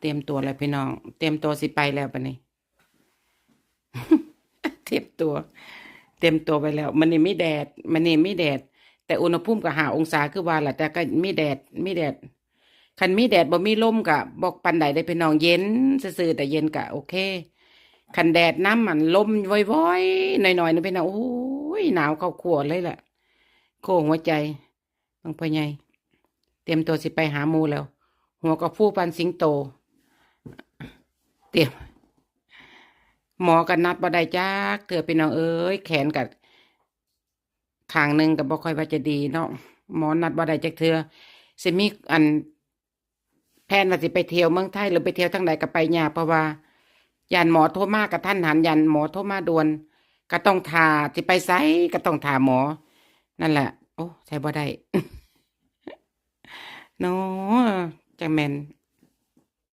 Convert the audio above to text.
เตรียมตัวแล้วพี่น้องเตรียมตัวสิไปแล้วปะนี่ เตรียมตัวเตรียมตัวไปแล้วมันนี่ไม่แดดมันนี่ไม่แดดแต่อุณหภูมิก็5 องศาคือว่าแหละแต่ก็มีแดดมีแดดคันมีแดดบ่มีลมกะบอกปันใดได้พี่น้องเย็นซื่อๆแต่เย็นกะโอเคคันแดดน้ำมันลมว้อยๆหน่อยๆนะพี่น้องโอ้ยหนาวเข้าขวเลยแหละโค้งหัวใจบางพ่อใหญ่เตรียมตัวสิไปหาหมูแล้วหัวกระฟู้ปันสิงโตเตรียม หมอก็นัดบ่ได้จักเถื่อพี่น้องเอ้ยแขนกับข้างหนึ่งก็บ่ค่อยว่าจะดีเนาะหมอนัดบ่ได้จักเถื่อสิมีอันแพนว่าสิไปเที่ยวเมืองไทยหรือไปเที่ยวทางใดก็ไปยากเพราะว่ายันหมอโทรมากับท่านหันยันหมอโทรมาด่วนก็ต้องทาสิไปไสก็ต้องทาหมอนั่นแหละโอ้ใช่บ่ได้เนาะจังแม่น